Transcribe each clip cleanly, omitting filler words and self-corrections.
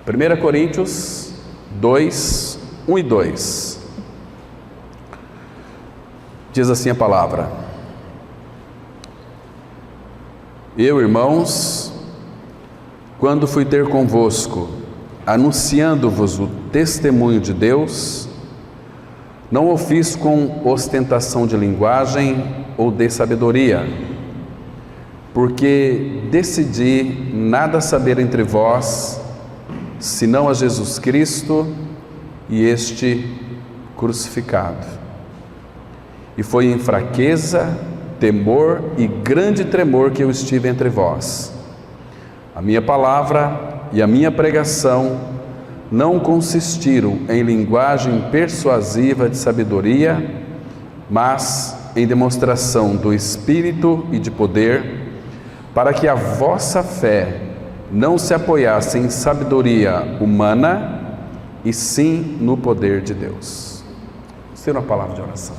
1 Coríntios 2, 1 e 2. Diz assim a palavra: Eu, irmãos, quando fui ter convosco, anunciando-vos o testemunho de Deus, não o fiz com ostentação de linguagem ou de sabedoria, porque decidi nada saber entre vós, senão a Jesus Cristo e este crucificado. E foi em fraqueza, temor e grande tremor que eu estive entre vós. A minha palavra e a minha pregação não consistiram em linguagem persuasiva de sabedoria, mas em demonstração do Espírito e de poder, para que a vossa fé não se apoiasse em sabedoria humana, e sim no poder de Deus. Vamos ter uma palavra de oração.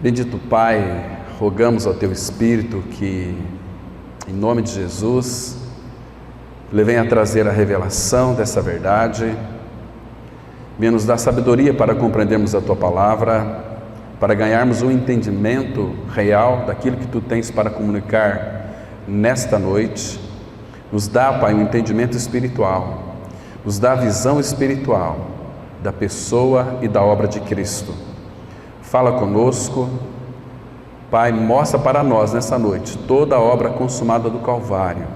Bendito Pai, rogamos ao Teu Espírito que, em nome de Jesus, Ele venha trazer a revelação dessa verdade, venha nos dar sabedoria para compreendermos a Tua Palavra, para ganharmos um entendimento real daquilo que Tu tens para comunicar nesta noite. Nos dá, Pai, um entendimento espiritual, nos dá a visão espiritual da pessoa e da obra de Cristo. Fala conosco, Pai, mostra para nós nessa noite toda a obra consumada do Calvário,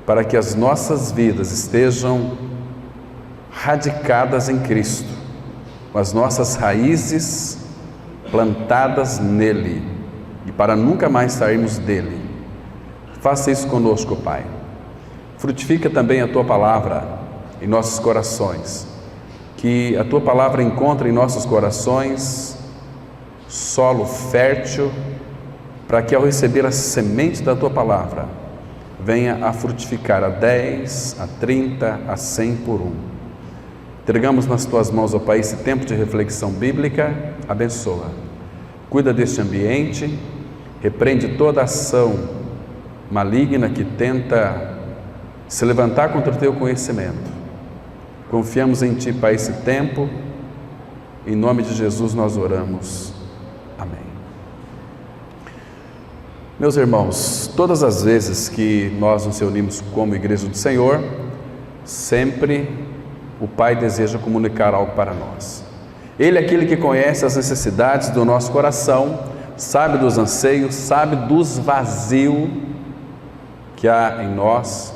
para que as nossas vidas estejam radicadas em Cristo, com as nossas raízes plantadas nele, e para nunca mais sairmos dele. Faça isso conosco, Pai. Frutifica também a Tua Palavra em nossos corações, que a Tua Palavra encontre em nossos corações solo fértil, para que ao receber a semente da Tua Palavra, venha a frutificar a 10, a 30, a 100 por 1. Entregamos nas Tuas mãos, ó Pai, esse tempo de reflexão bíblica. Abençoa. Cuida deste ambiente, repreende toda ação maligna que tenta se levantar contra o Teu conhecimento. Confiamos em Ti, Pai, esse tempo. Em nome de Jesus nós oramos. Amém. Meus irmãos, todas as vezes que nós nos reunimos como Igreja do Senhor, sempre o Pai deseja comunicar algo para nós. Ele é aquele que conhece as necessidades do nosso coração, sabe dos anseios, sabe dos vazios que há em nós.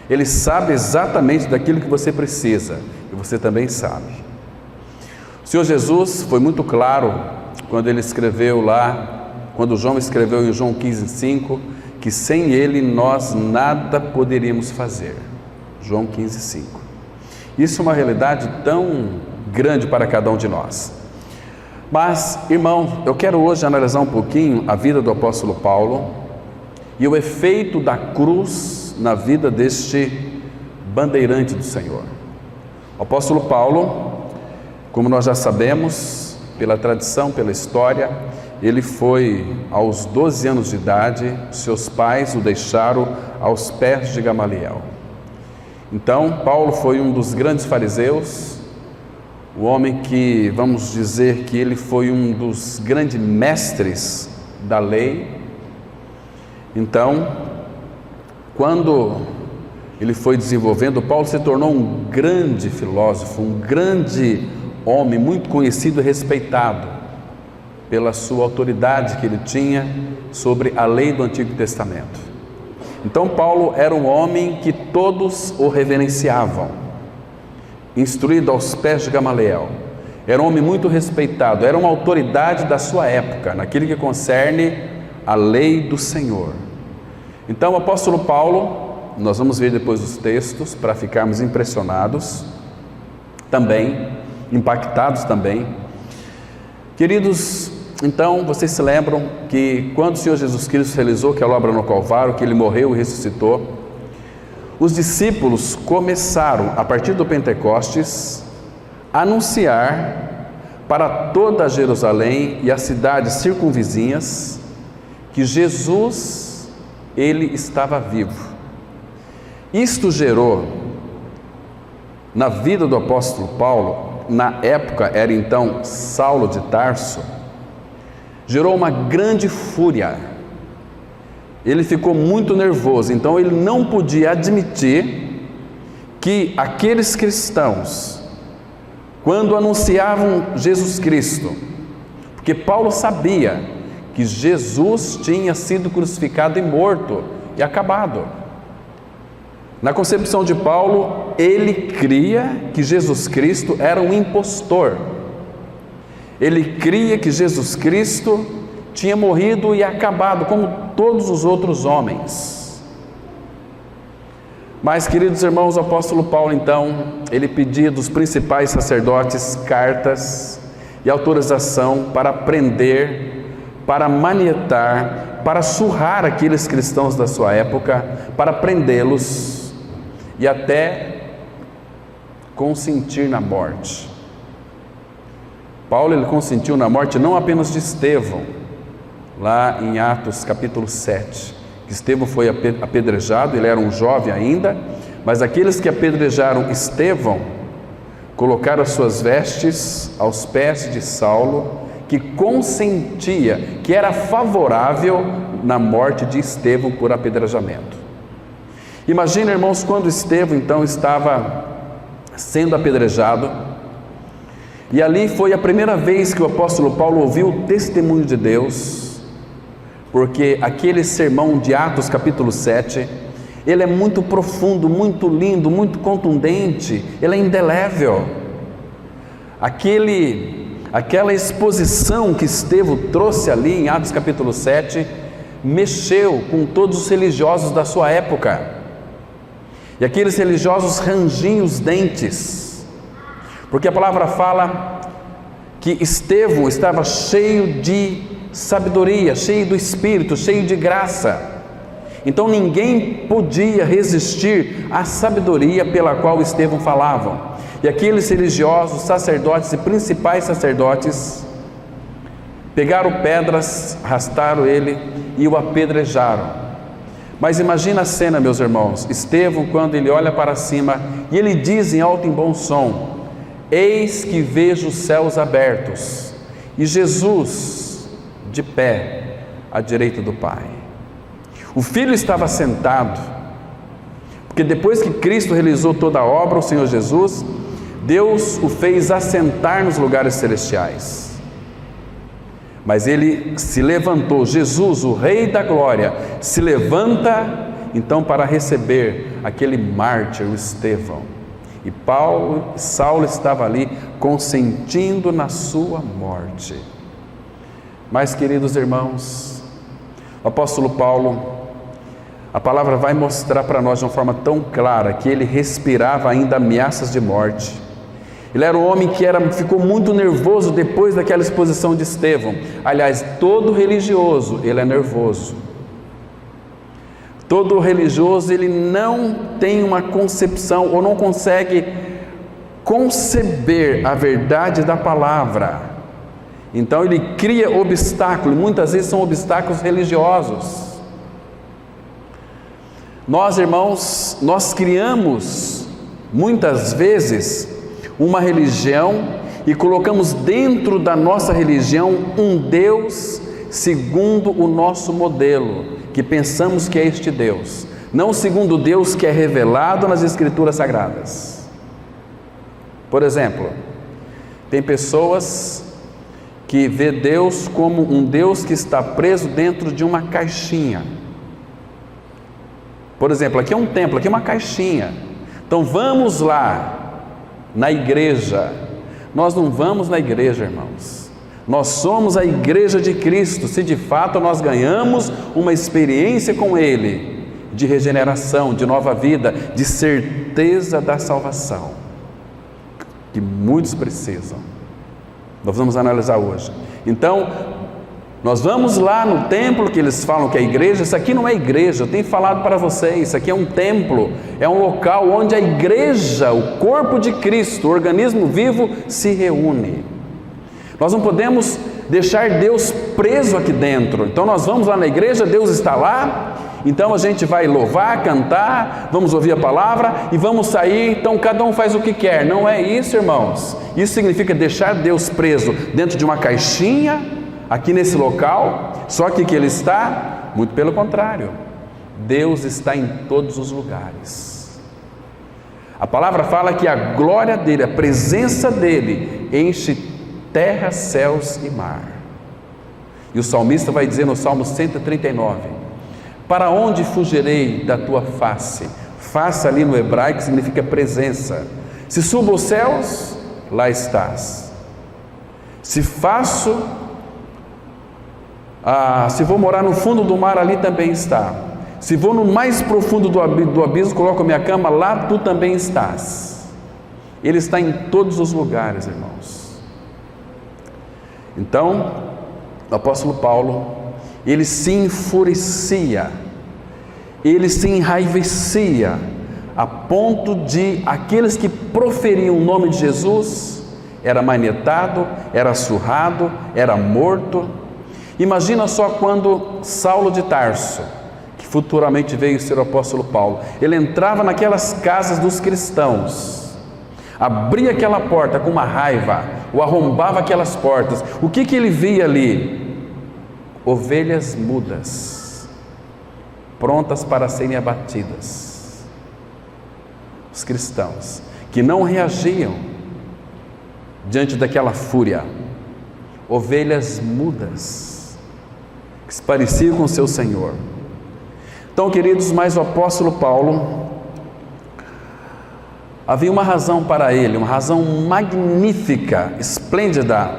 Ele sabe exatamente daquilo que você precisa, e você também sabe. O Senhor Jesus foi muito claro quando ele escreveu lá, quando João escreveu em João 15:5, que sem ele nós nada poderíamos fazer. João 15:5. Isso é uma realidade tão grande para cada um de nós. Mas, irmão, eu quero hoje analisar um pouquinho a vida do apóstolo Paulo e o efeito da cruz na vida deste bandeirante do Senhor. O apóstolo Paulo, como nós já sabemos, pela tradição, pela história, ele foi aos 12 anos de idade, seus pais o deixaram aos pés de Gamaliel. Então, Paulo foi um dos grandes fariseus, o homem que, vamos dizer que ele foi um dos grandes mestres da lei. Então, quando ele foi desenvolvendo, Paulo se tornou um grande filósofo, um grande homem, muito conhecido e respeitado pela sua autoridade que ele tinha sobre a lei do Antigo Testamento. Então, Paulo era um homem que todos o reverenciavam, instruído aos pés de Gamaliel. Era um homem muito respeitado, era uma autoridade da sua época, naquilo que concerne a lei do Senhor. Então, o apóstolo Paulo, nós vamos ver depois os textos, para ficarmos impressionados também, impactados também. Queridos, então, vocês se lembram que quando o Senhor Jesus Cristo realizou aquela obra no Calvário, que Ele morreu e ressuscitou, os discípulos começaram, a partir do Pentecostes, a anunciar para toda Jerusalém e as cidades circunvizinhas que Jesus, Ele estava vivo. Isto gerou, na vida do apóstolo Paulo, na época era então Saulo de Tarso, gerou uma grande fúria. Ele ficou muito nervoso, então ele não podia admitir que aqueles cristãos, quando anunciavam Jesus Cristo, porque Paulo sabia que Jesus tinha sido crucificado e morto e acabado. Na concepção de Paulo, ele cria que Jesus Cristo era um impostor. Ele cria que Jesus Cristo tinha morrido e acabado, como todos os outros homens. Mas, queridos irmãos, o apóstolo Paulo, então, ele pedia dos principais sacerdotes cartas e autorização para prender, para manietar, para surrar aqueles cristãos da sua época, para prendê-los e até consentir na morte. Paulo, ele consentiu na morte não apenas de Estevão, lá em Atos capítulo 7, que Estevão foi apedrejado, ele era um jovem ainda, mas aqueles que apedrejaram Estevão colocaram as suas vestes aos pés de Saulo, que consentia, que era favorável na morte de Estevão por apedrejamento. Imagina, irmãos, quando Estevão então estava sendo apedrejado, e ali foi a primeira vez que o apóstolo Paulo ouviu o testemunho de Deus, porque aquele sermão de Atos capítulo 7, ele é muito profundo, muito lindo, muito contundente, ele é indelével. Aquela exposição que Estevão trouxe ali em Atos capítulo 7, mexeu com todos os religiosos da sua época, e aqueles religiosos rangiam os dentes, porque a palavra fala que Estevão estava cheio de sabedoria, cheio do Espírito, cheio de graça. Então ninguém podia resistir à sabedoria pela qual Estevão falava. E aqueles religiosos, sacerdotes e principais sacerdotes pegaram pedras, arrastaram ele e o apedrejaram. Mas imagina a cena, meus irmãos, Estevão, quando ele olha para cima e ele diz em alto e bom som: eis que vejo os céus abertos e Jesus de pé à direita do Pai. O Filho estava sentado, porque depois que Cristo realizou toda a obra, o Senhor Jesus, Deus o fez assentar nos lugares celestiais. Mas ele se levantou, Jesus, o Rei da Glória, se levanta então para receber aquele mártir, o Estevão. E Saulo estava ali consentindo na sua morte. Mas, queridos irmãos, o apóstolo Paulo, a palavra vai mostrar para nós de uma forma tão clara que ele respirava ainda ameaças de morte. Ele era um homem que ficou muito nervoso depois daquela exposição de Estevão. Aliás, todo religioso, ele é nervoso. Todo religioso, ele não tem uma concepção ou não consegue conceber a verdade da palavra. Então ele cria obstáculos, muitas vezes são obstáculos religiosos. Nós, irmãos, nós criamos muitas vezes uma religião e colocamos dentro da nossa religião um Deus segundo o nosso modelo, que pensamos que é este Deus, não segundo o Deus que é revelado nas Escrituras Sagradas. Por exemplo, tem pessoas que vê Deus como um Deus que está preso dentro de uma caixinha. Por exemplo, aqui é um templo, aqui é uma caixinha. Então vamos lá na igreja. Nós não vamos na igreja, irmãos. Nós somos a igreja de Cristo, se de fato nós ganhamos uma experiência com Ele, de regeneração, de nova vida, de certeza da salvação, que muitos precisam. Nós vamos analisar hoje. Então, nós vamos lá no templo que eles falam que é igreja. Isso aqui não é igreja, eu tenho falado para vocês, isso aqui é um templo, é um local onde a igreja, o corpo de Cristo, o organismo vivo se reúne. Nós não podemos deixar Deus preso aqui dentro. Então nós vamos lá na igreja, Deus está lá, Então a gente vai louvar, cantar, vamos ouvir a palavra e vamos sair, então cada um faz o que quer. Não é isso, irmãos. Isso significa deixar Deus preso dentro de uma caixinha, aqui nesse local, só que Ele está, muito pelo contrário, Deus está em todos os lugares. A palavra fala que a glória dEle, a presença dEle, enche terra, céus e mar. E o salmista vai dizer no Salmo 139, para onde fugirei da tua face? Face ali no hebraico significa presença. Se subo aos céus, lá estás. Se vou morar no fundo do mar, ali também está. Se vou no mais profundo do abismo, coloco a minha cama, lá tu também estás. Ele está em todos os lugares, irmãos. Então, o apóstolo Paulo, ele se enfurecia, ele se enraivecia, a ponto de aqueles que proferiam o nome de Jesus, era manietado, era surrado, era morto. Imagina só quando Saulo de Tarso, que futuramente veio ser o apóstolo Paulo, ele entrava naquelas casas dos cristãos, abria aquela porta com uma raiva, ou arrombava aquelas portas. O que ele via ali? Ovelhas mudas, prontas para serem abatidas. Os cristãos que não reagiam diante daquela fúria, ovelhas mudas, que se pareciam com o seu Senhor. Então, queridos, mas o apóstolo Paulo, havia uma razão para ele, uma razão magnífica, esplêndida,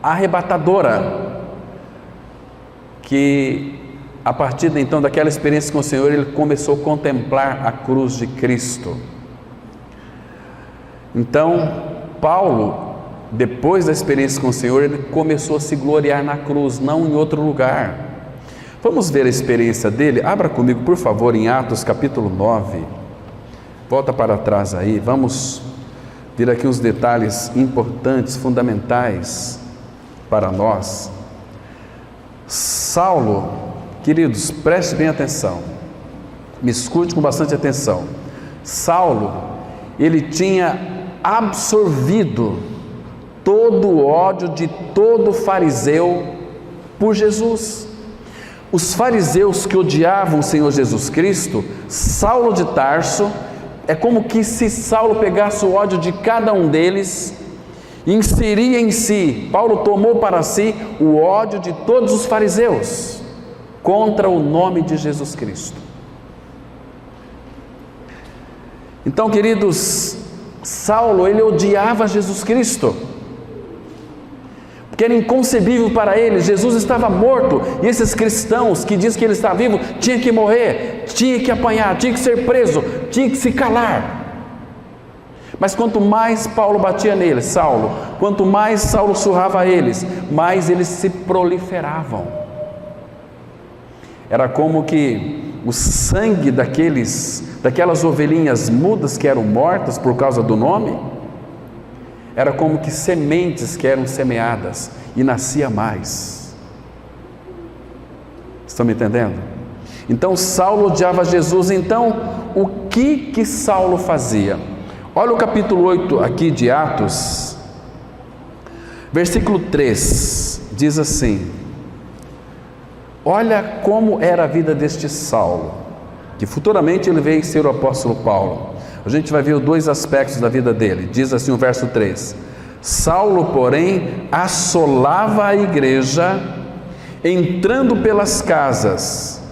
arrebatadora, que a partir então daquela experiência com o Senhor, ele começou a contemplar a cruz de Cristo. Então, Paulo, depois da experiência com o Senhor, ele começou a se gloriar na cruz, não em outro lugar. Vamos ver a experiência dele? Abra comigo, por favor, em Atos capítulo 9. Volta para trás aí, vamos ver aqui uns detalhes importantes, fundamentais para nós. Saulo, queridos, preste bem atenção, me escute com bastante atenção. Saulo, ele tinha absorvido todo o ódio de todo fariseu por Jesus. Os fariseus que odiavam o Senhor Jesus Cristo, Saulo de Tarso, é como que se Saulo pegasse o ódio de cada um deles e inseria em si. Paulo tomou para si o ódio de todos os fariseus contra o nome de Jesus Cristo. Então, queridos, Saulo, ele odiava Jesus Cristo, porque era inconcebível para ele. Jesus estava morto, e esses cristãos que dizem que ele está vivo, tinha que morrer, tinha que apanhar, tinha que ser preso, tinha que se calar. Mas quanto mais Paulo batia neles, Saulo, quanto mais Saulo surrava eles, mais eles se proliferavam. Era como que o sangue daquelas ovelhinhas mudas que eram mortas por causa do nome, era como que sementes que eram semeadas e nascia mais. Estão me entendendo? Então Saulo odiava Jesus. Então o que Saulo fazia? Olha o capítulo 8 aqui de Atos, versículo 3, diz assim: olha como era a vida deste Saulo, que futuramente ele veio ser o apóstolo Paulo. A gente vai ver dois aspectos da vida dele. Diz assim o verso 3: Saulo, porém, assolava a igreja, entrando pelas casas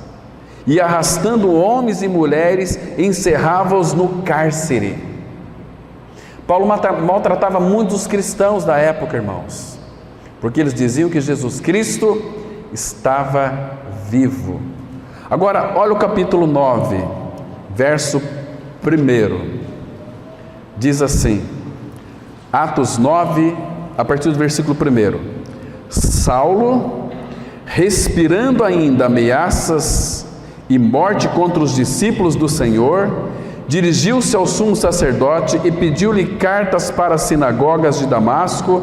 e arrastando homens e mulheres, encerrava-os no cárcere. Paulo maltratava muitos cristãos da época, irmãos, porque eles diziam que Jesus Cristo estava vivo. Agora, olha o capítulo 9, verso 1, diz assim, Atos 9, a partir do versículo 1: Saulo, respirando ainda ameaças e morte contra os discípulos do Senhor, dirigiu-se ao sumo sacerdote e pediu-lhe cartas para as sinagogas de Damasco,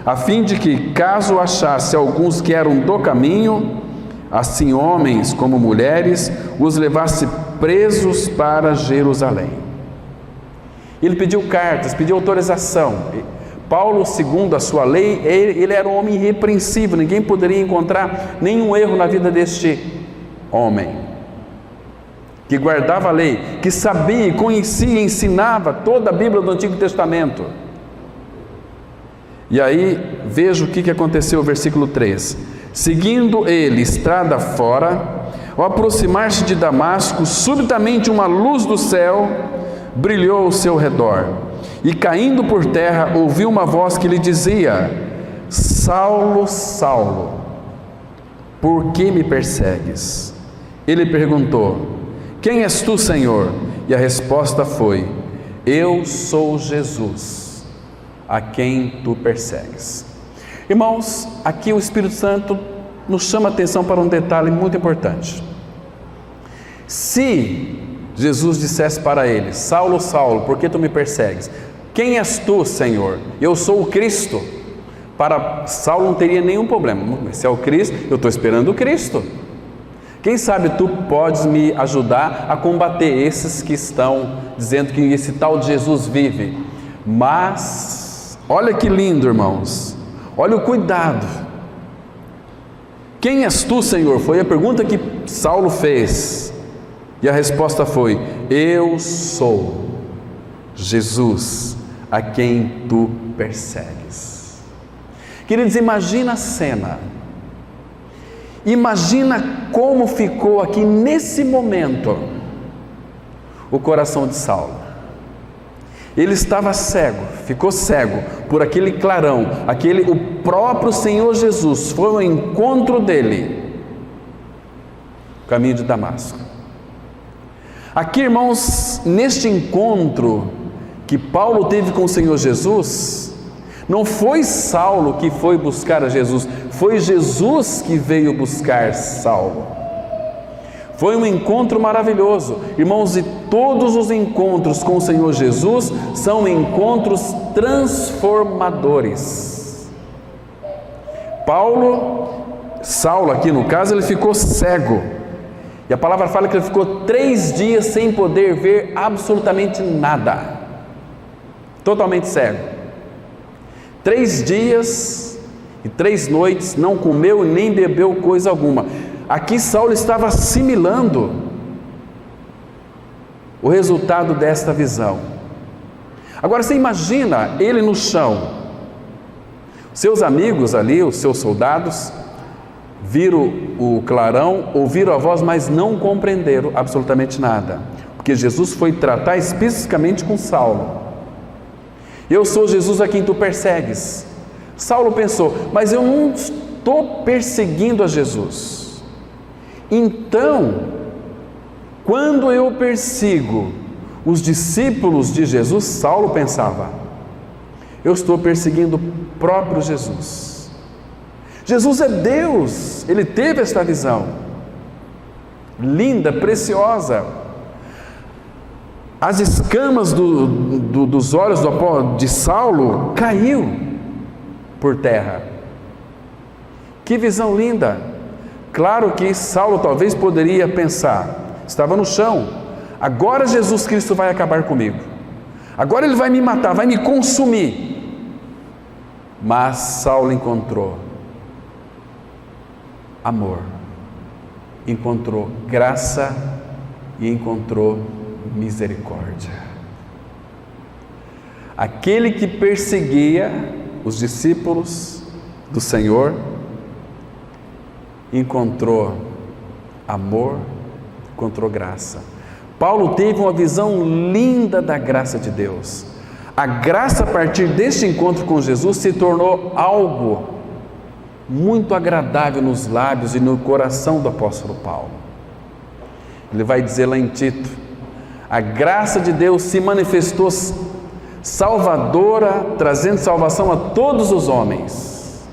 a fim de que, caso achasse alguns que eram do caminho, assim homens como mulheres, os levasse presos para Jerusalém. Ele pediu cartas, pediu autorização. Paulo, segundo a sua lei, ele era um homem irrepreensível, ninguém poderia encontrar nenhum erro na vida deste homem, que guardava a lei, que sabia, conhecia e ensinava toda a Bíblia do Antigo Testamento. E aí, veja o que aconteceu, versículo 3. Seguindo ele estrada fora, ao aproximar-se de Damasco, subitamente uma luz do céu brilhou ao seu redor, e caindo por terra, ouviu uma voz que lhe dizia: Saulo, Saulo, por que me persegues? Ele perguntou: Quem és tu, Senhor? E a resposta foi: Eu sou Jesus, a quem tu persegues. Irmãos, aqui o Espírito Santo nos chama a atenção para um detalhe muito importante. Se Jesus dissesse para ele: Saulo, Saulo, por que tu me persegues? Quem és tu, Senhor? Eu sou o Cristo. Para Saulo não teria nenhum problema. Se é o Cristo, eu estou esperando o Cristo. Quem sabe tu podes me ajudar a combater esses que estão dizendo que esse tal de Jesus vive. Mas, olha que lindo, irmãos. Olha o cuidado. Quem és tu, Senhor? Foi a pergunta que Saulo fez. E a resposta foi: Eu sou Jesus, a quem tu persegues. Queridos, imagina a cena. Imagina como ficou aqui nesse momento o coração de Saulo. Ele estava cego, ficou cego por aquele clarão, o próprio Senhor Jesus foi ao encontro dele, no caminho de Damasco. Aqui, irmãos, neste encontro que Paulo teve com o Senhor Jesus, não foi Saulo que foi buscar a Jesus, foi Jesus que veio buscar Saulo. Foi um encontro maravilhoso, irmãos, e todos os encontros com o Senhor Jesus são encontros transformadores. Saulo aqui no caso, ele ficou cego, e a palavra fala que ele ficou 3 dias sem poder ver absolutamente nada, totalmente cego. 3 dias e 3 noites, não comeu e nem bebeu coisa alguma. Aqui Saulo estava assimilando o resultado desta visão. Agora você imagina ele no chão. Seus amigos ali, os seus soldados, viram o clarão, ouviram a voz, mas não compreenderam absolutamente nada, porque Jesus foi tratar especificamente com Saulo. Eu sou Jesus a quem tu persegues. Saulo pensou: mas eu não estou perseguindo a Jesus. Então, quando eu persigo os discípulos de Jesus, Saulo pensava, eu estou perseguindo o próprio Jesus. Jesus é Deus, ele teve esta visão, linda, preciosa. As escamas dos olhos de Saulo caiu por terra. Que visão linda! Claro que Saulo talvez poderia pensar, estava no chão, agora Jesus Cristo vai acabar comigo, agora ele vai me matar, vai me consumir. Mas Saulo encontrou amor, encontrou graça e encontrou misericórdia. Aquele que perseguia os discípulos do Senhor encontrou amor, encontrou graça. Paulo teve uma visão linda da graça de Deus. A graça, a partir deste encontro com Jesus, se tornou algo muito agradável nos lábios e no coração do apóstolo Paulo. Ele vai dizer lá em Tito: a graça de Deus se manifestou salvadora, trazendo salvação a todos os homens.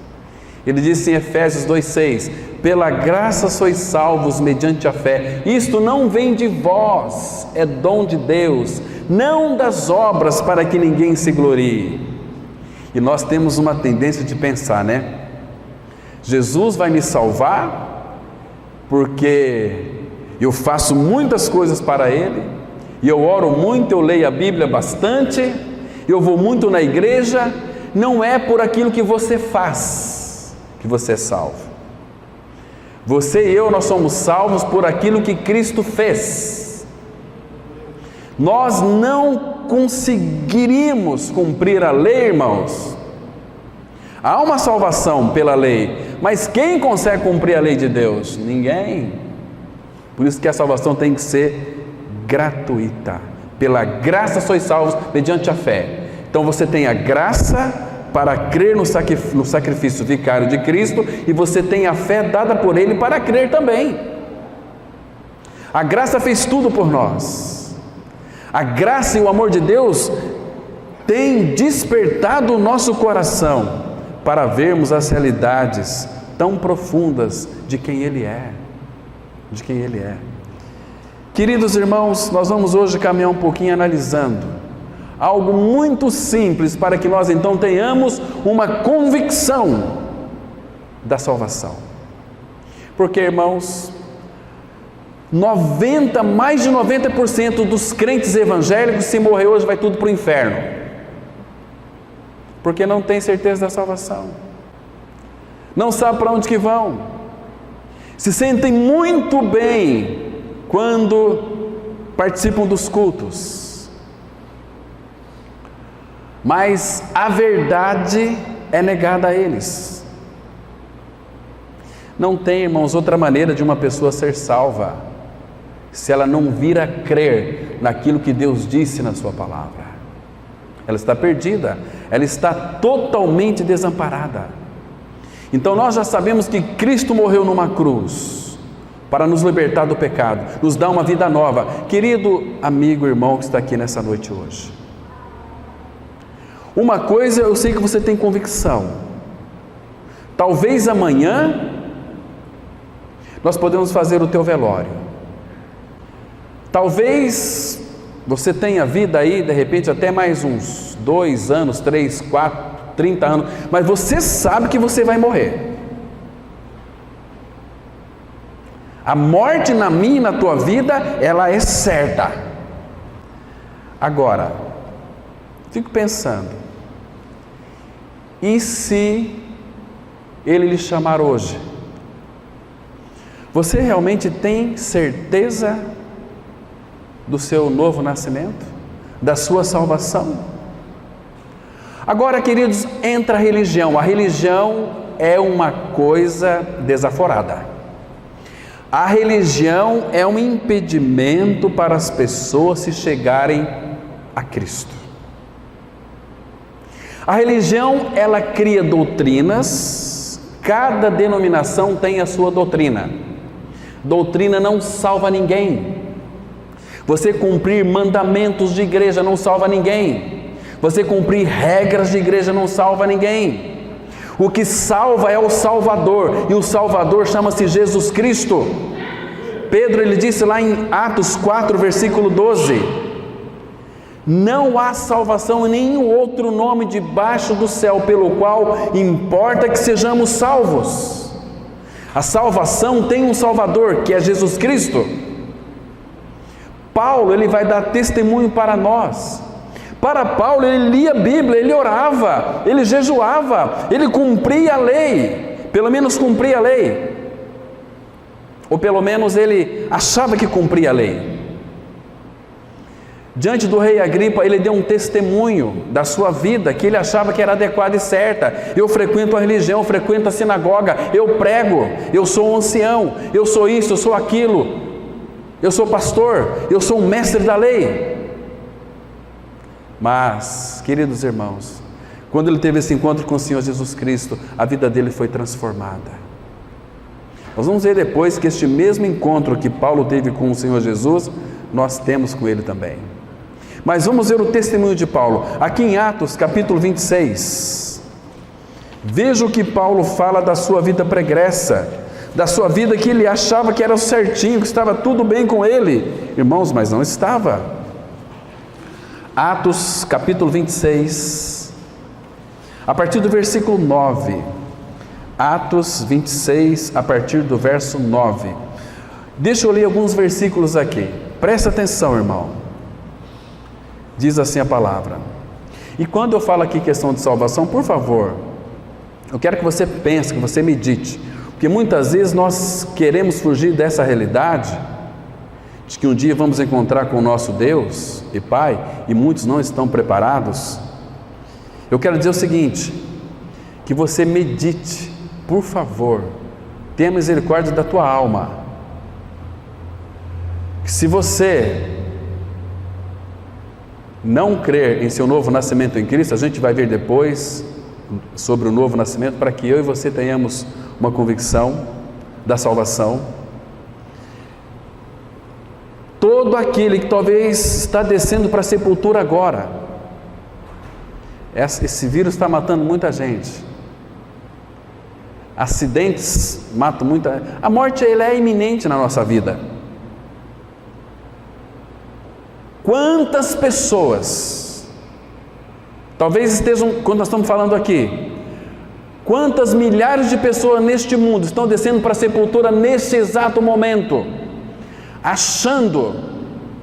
Ele disse em Efésios 2,6: pela graça sois salvos mediante a fé. Isto não vem de vós, é dom de Deus, não das obras, para que ninguém se glorie. E nós temos uma tendência de pensar, né? Jesus vai me salvar porque eu faço muitas coisas para Ele, e eu oro muito, eu leio a Bíblia bastante, eu vou muito na igreja. Não é por aquilo que você faz que você é salvo. Você e eu, nós somos salvos por aquilo que Cristo fez. Nós não conseguiríamos cumprir a lei, irmãos. Há uma salvação pela lei, mas quem consegue cumprir a lei de Deus? Ninguém. Por isso que a salvação tem que ser gratuita. Pela graça sois salvos mediante a fé. Então você tem a graça para crer no sacrifício vicário de Cristo, e você tem a fé dada por Ele para crer também. A graça fez tudo por nós. A graça e o amor de Deus têm despertado o nosso coração para vermos as realidades tão profundas de quem Ele é. De quem Ele é. Queridos irmãos, nós vamos hoje caminhar um pouquinho analisando algo muito simples para que nós então tenhamos uma convicção da salvação. Porque, irmãos, mais de 90% dos crentes evangélicos, se morrer hoje, vai tudo para o inferno, porque não tem certeza da salvação, não sabe para onde que vão, se sentem muito bem quando participam dos cultos, mas a verdade é negada a eles. Não tem, irmãos, outra maneira de uma pessoa ser salva, se ela não vir a crer naquilo que Deus disse na sua palavra. Ela está perdida, ela está totalmente desamparada. Então nós já sabemos que Cristo morreu numa cruz para nos libertar do pecado, nos dar uma vida nova. Querido amigo, irmão que está aqui nessa noite hoje, uma coisa eu sei que você tem convicção: talvez amanhã nós podemos fazer o teu velório. Talvez você tenha vida aí, de repente até mais uns 2 anos, 3, 4, 30 anos, mas você sabe que você vai morrer. A morte na minha e na tua vida, ela é certa. Agora, fico pensando, e se Ele lhe chamar hoje? Você realmente tem certeza do seu novo nascimento? Da sua salvação? Agora, queridos, entra a religião. A religião é uma coisa desaforada. A religião é um impedimento para as pessoas se chegarem a Cristo. A religião, ela cria doutrinas, cada denominação tem a sua doutrina. Doutrina não salva ninguém. Você cumprir mandamentos de igreja não salva ninguém. Você cumprir regras de igreja não salva ninguém. O que salva é o Salvador, e o Salvador chama-se Jesus Cristo. Pedro, ele disse lá em Atos 4, versículo 12: não há salvação em nenhum outro nome debaixo do céu, pelo qual importa que sejamos salvos. A salvação tem um Salvador, que é Jesus Cristo. Paulo, ele vai dar testemunho para nós. Para Paulo, ele lia a Bíblia, ele orava, ele jejuava, ele cumpria a lei, pelo menos cumpria a lei, ou pelo menos ele achava que cumpria a lei. Diante do rei Agripa, ele deu um testemunho da sua vida, que ele achava que era adequada e certa. Eu frequento a religião, eu frequento a sinagoga, eu prego, eu sou um ancião, eu sou isso, eu sou aquilo, eu sou pastor, eu sou um mestre da lei. Mas, queridos irmãos, quando ele teve esse encontro com o Senhor Jesus Cristo, a vida dele foi transformada. Nós vamos ver depois que este mesmo encontro que Paulo teve com o Senhor Jesus, nós temos com ele também. Mas vamos ver o testemunho de Paulo, aqui em Atos capítulo 26, veja o que Paulo fala da sua vida pregressa, da sua vida que ele achava que era certinho, que estava tudo bem com ele, irmãos, mas não estava. Atos capítulo 26, a partir do versículo 9, Atos 26, a partir do verso 9, Deixa eu ler alguns versículos aqui. Presta atenção, irmão. Diz assim a palavra. E quando eu falo aqui questão de salvação, por favor, eu quero que você pense, que você medite, porque muitas vezes nós queremos fugir dessa realidade, de que um dia vamos encontrar com o nosso Deus e Pai, e muitos não estão preparados. Eu quero dizer o seguinte, que você medite, por favor, tenha misericórdia da tua alma, que se você não crer em seu novo nascimento em Cristo, a gente vai ver depois sobre o novo nascimento, para que eu e você tenhamos uma convicção da salvação. Todo aquele que talvez está descendo para a sepultura agora, esse vírus está matando muita gente, acidentes matam muita, a morte ela é iminente na nossa vida. Quantas pessoas, talvez estejam, quando nós estamos falando aqui, quantas milhares de pessoas neste mundo estão descendo para a sepultura neste exato momento, achando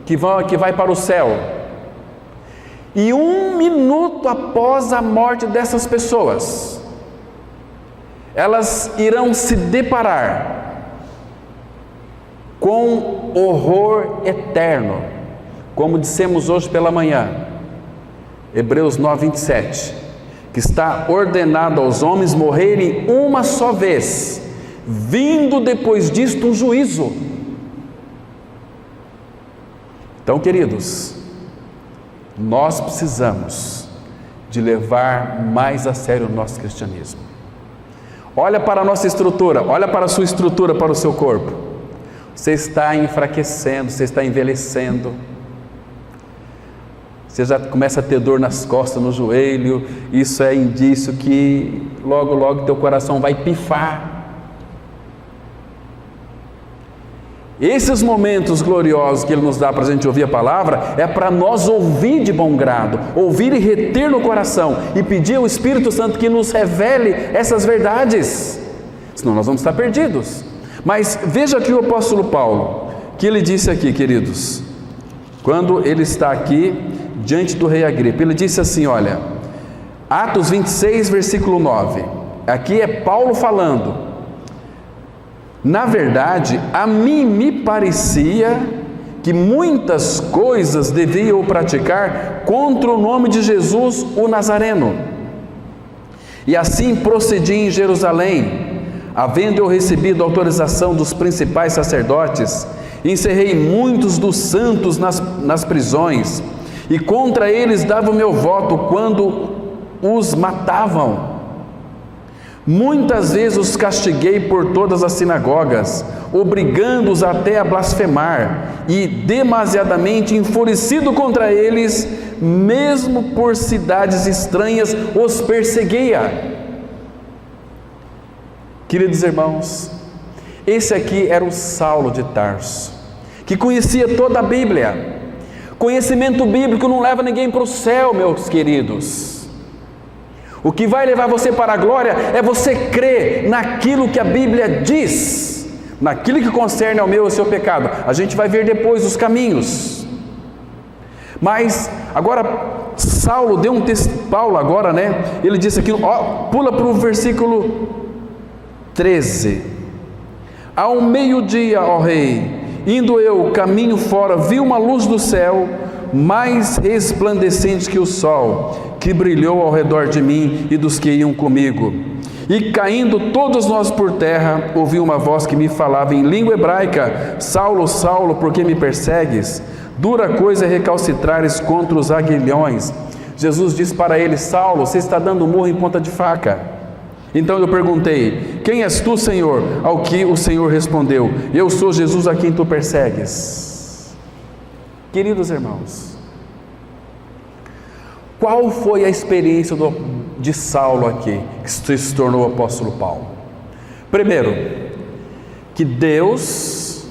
que vai para o céu, e 1 minuto após a morte dessas pessoas, elas irão se deparar com horror eterno, como dissemos hoje pela manhã, Hebreus 9:27, que está ordenado aos homens morrerem uma só vez, vindo depois disto um juízo. Então, queridos, nós precisamos de levar mais a sério o nosso cristianismo. Olha para a nossa estrutura, olha para a sua estrutura, para o seu corpo. Você está enfraquecendo, você está envelhecendo. Você já começa a ter dor nas costas, no joelho. Isso é indício que logo, logo teu coração vai pifar. Esses momentos gloriosos que Ele nos dá para a gente ouvir a palavra, é para nós ouvir de bom grado, ouvir e reter no coração, e pedir ao Espírito Santo que nos revele essas verdades, senão nós vamos estar perdidos. Mas veja aqui o apóstolo Paulo, que ele disse aqui, queridos, quando ele está aqui diante do rei Agripa, ele disse assim, olha, Atos 26, versículo 9, aqui é Paulo falando: na verdade, a mim me parecia que muitas coisas devia eu praticar contra o nome de Jesus o Nazareno. E assim procedi em Jerusalém, havendo eu recebido autorização dos principais sacerdotes, encerrei muitos dos santos nas prisões, e contra eles dava o meu voto quando os matavam. Muitas vezes os castiguei por todas as sinagogas, obrigando-os até a blasfemar, e demasiadamente enfurecido contra eles, mesmo por cidades estranhas, os perseguia. Queridos irmãos, esse aqui era o Saulo de Tarso, que conhecia toda a Bíblia. Conhecimento bíblico não leva ninguém para o céu, meus queridos. O que vai levar você para a glória é você crer naquilo que a Bíblia diz, naquilo que concerne ao meu e ao seu pecado. A gente vai ver depois os caminhos. Mas agora Saulo deu um texto, Paulo agora, né? Ele disse aquilo, ó, pula para o versículo 13. Ao meio-dia, ó rei, indo eu caminho fora, vi uma luz do céu, mais resplandecente que o sol, que brilhou ao redor de mim e dos que iam comigo. E caindo todos nós por terra, ouvi uma voz que me falava em língua hebraica: Saulo, Saulo, por que me persegues? Dura coisa é recalcitrares contra os aguilhões. Jesus disse para ele: Saulo, você está dando murro em ponta de faca. Então eu perguntei: quem és tu, Senhor? Ao que o Senhor respondeu: eu sou Jesus a quem tu persegues. Queridos irmãos, qual foi a experiência de Saulo aqui, que se tornou o apóstolo Paulo? Primeiro, que Deus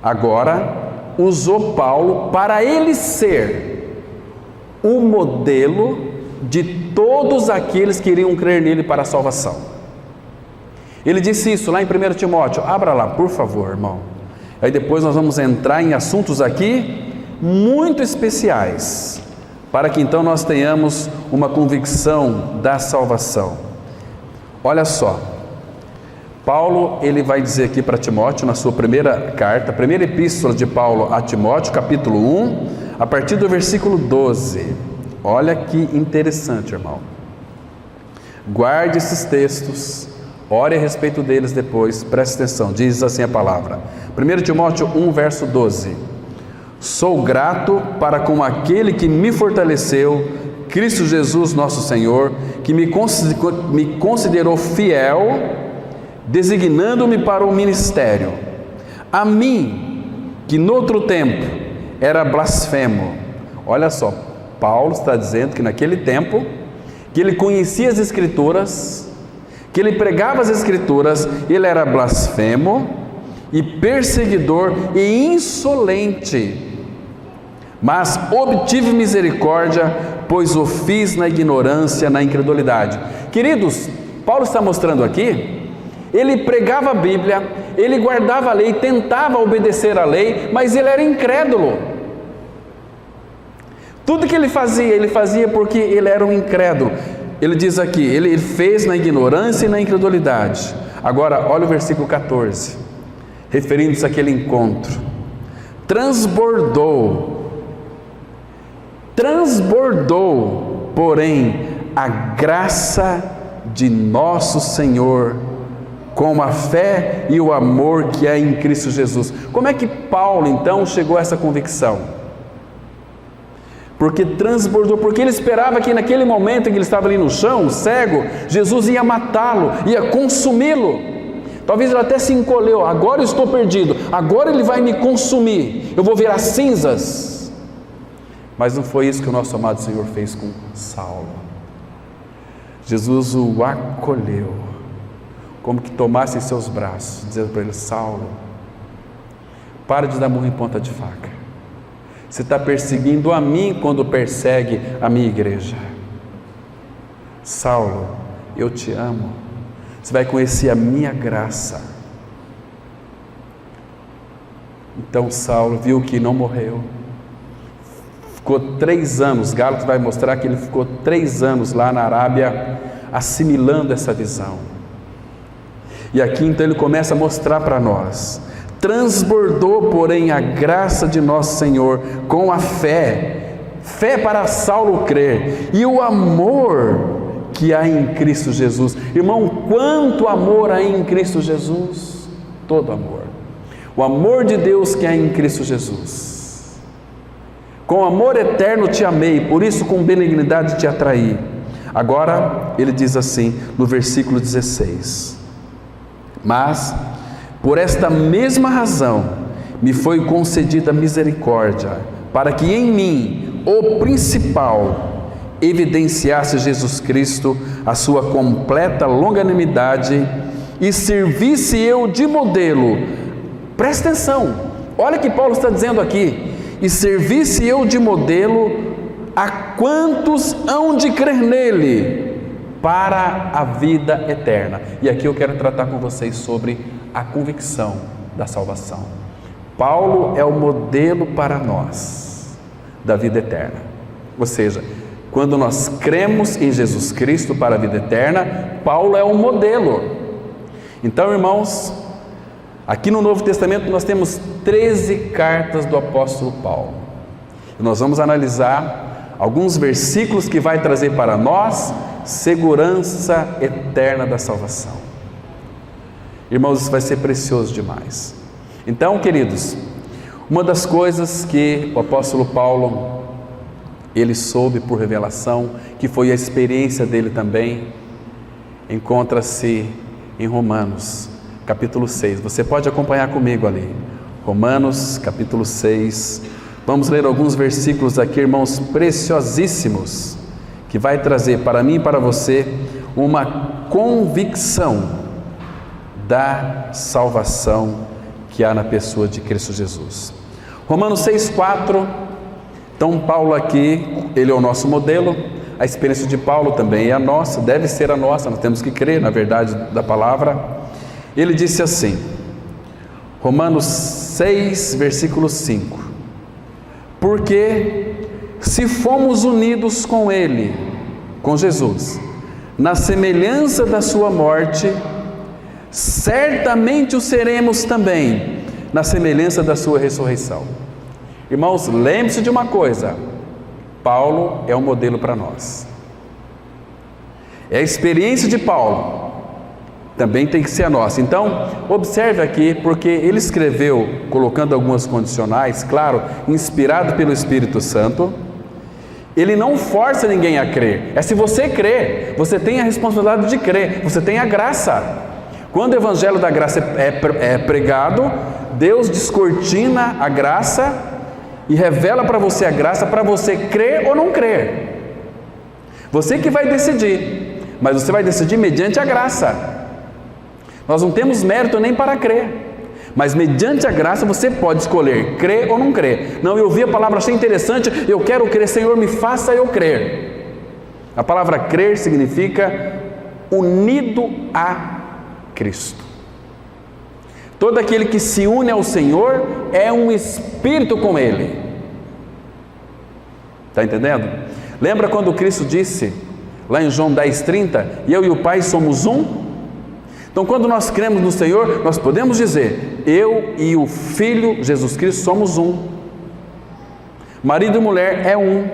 agora usou Paulo para ele ser o modelo de todos aqueles que iriam crer nele para a salvação. Ele disse isso lá em 1 Timóteo, abra lá por favor, irmão, Aí depois nós vamos entrar em assuntos aqui muito especiais, para que então nós tenhamos uma convicção da salvação. Olha só, Paulo, ele vai dizer aqui para Timóteo, na sua primeira carta, a primeira epístola de Paulo a Timóteo, capítulo 1, a partir do versículo 12. Olha que interessante, irmão. Guarde esses textos, ore a respeito deles depois, preste atenção, diz assim a palavra. 1 Timóteo 1, verso 12. Sou grato para com aquele que me fortaleceu, Cristo Jesus nosso Senhor, que me considerou fiel, designando-me para o ministério. A mim, que noutro tempo era blasfemo. Olha só, Paulo está dizendo que naquele tempo, que ele conhecia as Escrituras, que ele pregava as Escrituras, ele era blasfemo e perseguidor e insolente. Mas obtive misericórdia, pois o fiz na ignorância, na incredulidade. Queridos, Paulo está mostrando aqui, ele pregava a Bíblia, ele guardava a lei, tentava obedecer à lei, mas ele era incrédulo. Tudo que ele fazia porque ele era um incrédulo. Ele diz aqui, ele fez na ignorância e na incredulidade. Agora, olha o versículo 14, referindo-se àquele encontro. Transbordou, porém, a graça de nosso Senhor, com a fé e o amor que há em Cristo Jesus. Como é que Paulo, então, chegou a essa convicção? Porque transbordou, porque ele esperava que naquele momento em que ele estava ali no chão, cego, Jesus ia matá-lo, ia consumi-lo. Talvez ele até se encolheu, agora eu estou perdido, agora ele vai me consumir, eu vou virar cinzas. Mas não foi isso que o nosso amado Senhor fez com Saulo. Jesus o acolheu, como que tomasse em seus braços, dizendo para ele: Saulo, para de dar murro em ponta de faca. Você está perseguindo a mim quando persegue a minha igreja. Saulo, eu te amo. Você vai conhecer a minha graça. Então Saulo viu que não morreu. Ficou 3 anos, Gálatas vai mostrar que ele ficou 3 anos lá na Arábia, assimilando essa visão. E aqui então ele começa a mostrar para nós: transbordou, porém, a graça de nosso Senhor com a fé para Saulo crer, e o amor que há em Cristo Jesus. Irmão, quanto amor há em Cristo Jesus? Todo amor. O amor de Deus que há em Cristo Jesus. Com amor eterno te amei, por isso com benignidade te atraí. Agora ele diz assim no versículo 16: mas por esta mesma razão me foi concedida misericórdia, para que em mim, o principal, evidenciasse Jesus Cristo a sua completa longanimidade e servisse eu de modelo. Presta atenção, olha o que Paulo está dizendo aqui: e servisse eu de modelo a quantos hão de crer nele para a vida eterna. E aqui eu quero tratar com vocês sobre a convicção da salvação. Paulo é o modelo para nós da vida eterna. Ou seja, quando nós cremos em Jesus Cristo para a vida eterna, Paulo é o modelo. Então, irmãos, aqui no Novo Testamento nós temos 13 cartas do apóstolo Paulo. E nós vamos analisar alguns versículos que vai trazer para nós segurança eterna da salvação. Irmãos, isso vai ser precioso demais. Então, queridos, uma das coisas que o apóstolo Paulo, ele soube por revelação, que foi a experiência dele também, encontra-se em Romanos, capítulo 6. Você pode acompanhar comigo ali. Romanos, capítulo 6. Vamos ler alguns versículos aqui, irmãos, preciosíssimos, que vai trazer para mim e para você uma convicção da salvação que há na pessoa de Cristo Jesus. Romanos 6,4. Então Paulo aqui, ele é o nosso modelo. A experiência de Paulo também é a nossa, deve ser a nossa, nós temos que crer na verdade da palavra. Ele disse assim, Romanos 6, versículo 5. Porque se fomos unidos com Ele, com Jesus, na semelhança da sua morte, certamente o seremos também na semelhança da sua ressurreição. Irmãos, lembre-se de uma coisa: Paulo é um modelo para nós. É a experiência de Paulo, também tem que ser a nossa. Então, observe aqui, porque ele escreveu colocando algumas condicionais, claro, inspirado pelo Espírito Santo. Ele não força ninguém a crer. É se você crer, você tem a responsabilidade de crer, você tem a graça. Quando o Evangelho da graça é pregado, Deus descortina a graça e revela para você a graça para você crer ou não crer. Você que vai decidir, mas você vai decidir mediante a graça. Nós não temos mérito nem para crer, mas mediante a graça você pode escolher crer ou não crer. Não, eu ouvi a palavra, achei interessante, eu quero crer, Senhor, me faça eu crer. A palavra crer significa unido a Cristo. Todo aquele que se une ao Senhor é um espírito com Ele. Está entendendo? Lembra quando Cristo disse, lá em João 10,30, eu e o Pai somos um? Então, quando nós cremos no Senhor, nós podemos dizer, eu e o Filho Jesus Cristo somos um. Marido e mulher é um,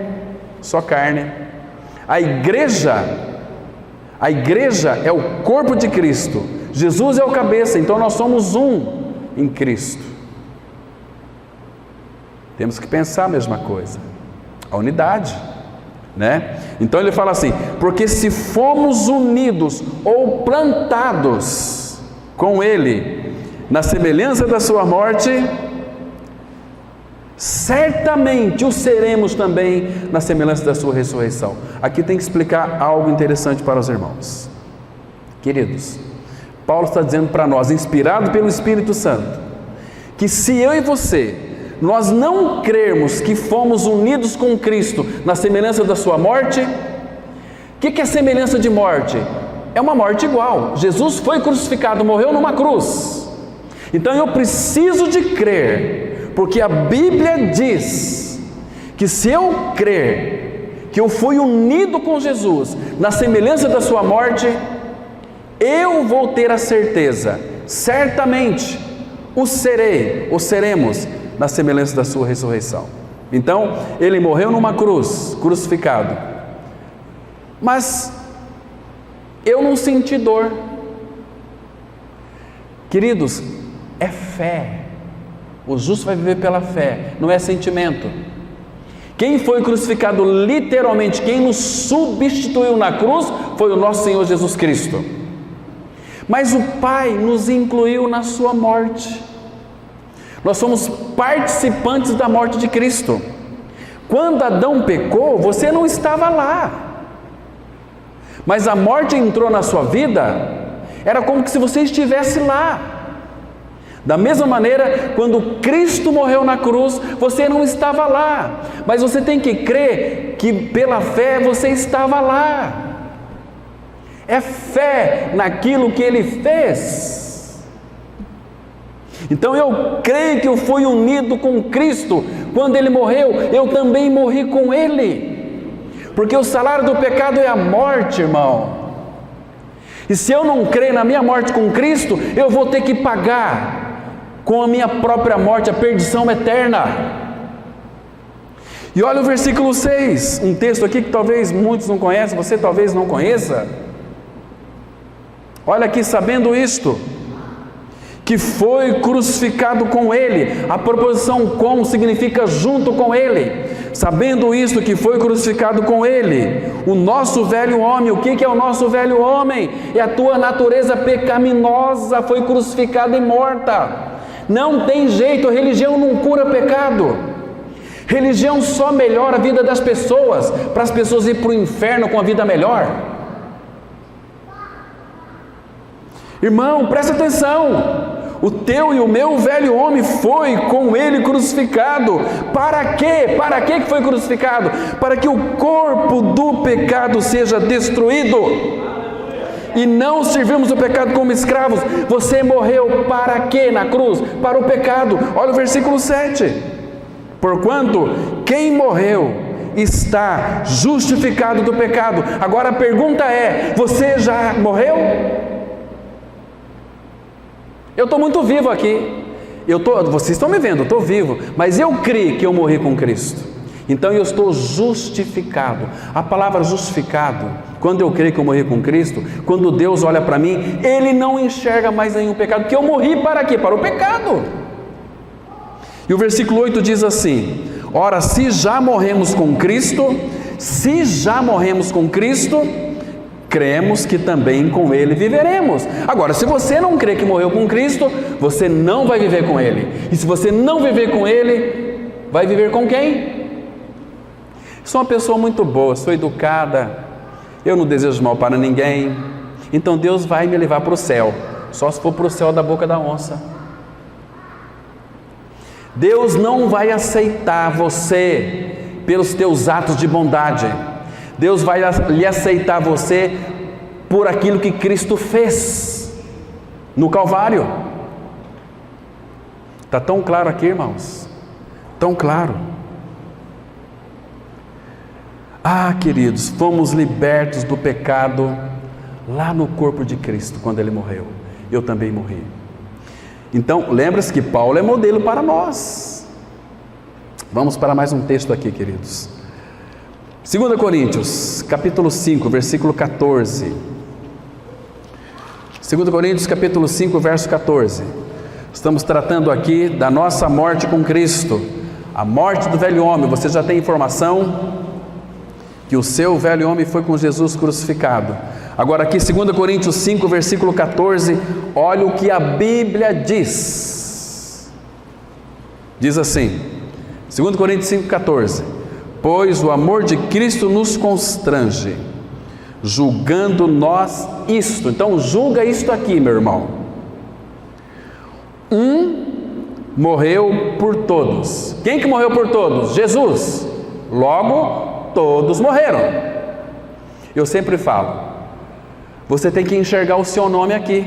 só carne. A igreja é o corpo de Cristo. Jesus é o cabeça, então nós somos um em Cristo. Temos que pensar a mesma coisa, a unidade, né? Então ele fala assim, porque se fomos unidos ou plantados com Ele na semelhança da sua morte, certamente o seremos também na semelhança da sua ressurreição. Aqui tem que explicar algo interessante para os irmãos. Queridos, Paulo está dizendo para nós, inspirado pelo Espírito Santo, que se eu e você, nós não crermos que fomos unidos com Cristo na semelhança da sua morte, o que é semelhança de morte? É uma morte igual. Jesus foi crucificado, morreu numa cruz. Então eu preciso de crer, porque a Bíblia diz que se eu crer que eu fui unido com Jesus na semelhança da sua morte, eu vou ter a certeza, certamente o serei, ou seremos na semelhança da sua ressurreição. Então, ele morreu numa cruz, crucificado, mas eu não senti dor. Queridos, é fé. O justo vai viver pela fé, não é sentimento. Quem foi crucificado literalmente, quem nos substituiu na cruz, foi o nosso Senhor Jesus Cristo. Mas o Pai nos incluiu na sua morte. Nós somos participantes da morte de Cristo. Quando Adão pecou, você não estava lá, mas a morte entrou na sua vida, era como se você estivesse lá. Da mesma maneira, quando Cristo morreu na cruz, você não estava lá, mas você tem que crer que pela fé você estava lá. É fé naquilo que Ele fez. Então eu creio que eu fui unido com Cristo. Quando Ele morreu, eu também morri com Ele. Porque o salário do pecado é a morte, irmão. E se eu não crer na minha morte com Cristo, eu vou ter que pagar com a minha própria morte a perdição eterna. E olha o versículo 6, um texto aqui que talvez muitos não conhecem, você talvez não conheça. Olha aqui, sabendo isto, que foi crucificado com Ele. A proposição com significa junto com Ele. Sabendo isto, que foi crucificado com Ele, o nosso velho homem. O que é o nosso velho homem? É a tua natureza pecaminosa, foi crucificada e morta. Não tem jeito, a religião não cura pecado. Religião só melhora a vida das pessoas, para as pessoas irem para o inferno com a vida melhor. Irmão, presta atenção, o teu e o meu velho homem foi com Ele crucificado. Para quê? Para que foi crucificado? Para que o corpo do pecado seja destruído e não servimos o pecado como escravos. Você morreu para quê na cruz? Para o pecado. Olha o versículo 7. Porquanto quem morreu está justificado do pecado. Agora a pergunta é: você já morreu? Eu estou muito vivo aqui. Vocês estão me vendo, eu estou vivo, mas eu creio que eu morri com Cristo. Então eu estou justificado. A palavra justificado, quando eu creio que eu morri com Cristo, quando Deus olha para mim, Ele não enxerga mais nenhum pecado, porque eu morri para quê? Para o pecado. E o versículo 8 diz assim: ora, se já morremos com Cristo, cremos que também com Ele viveremos. Agora, se você não crê que morreu com Cristo, você não vai viver com Ele. E se você não viver com Ele, vai viver com quem? Sou uma pessoa muito boa, sou educada, eu não desejo mal para ninguém, então Deus vai me levar para o céu, só se for para o céu da boca da onça. Deus não vai aceitar você pelos teus atos de bondade. Deus vai lhe aceitar você por aquilo que Cristo fez no Calvário. Está tão claro aqui, irmãos? Tão claro. Ah, queridos, fomos libertos do pecado lá no corpo de Cristo, quando Ele morreu. Eu também morri. Então, lembra-se que Paulo é modelo para nós. Vamos para mais um texto aqui, queridos. 2 Coríntios, capítulo 5, versículo 14. 2 Coríntios, capítulo 5, verso 14. Estamos tratando aqui da nossa morte com Cristo, a morte do velho homem. Você já tem informação que o seu velho homem foi com Jesus crucificado. Agora aqui 2 Coríntios 5, versículo 14, olha o que a Bíblia diz. Diz assim, 2 Coríntios 5, 14: pois o amor de Cristo nos constrange, julgando nós isto. Então julga isto aqui, meu irmão. Morreu por todos. Quem que morreu por todos? Jesus. Logo, todos morreram. Eu sempre falo, você tem que enxergar o seu nome aqui.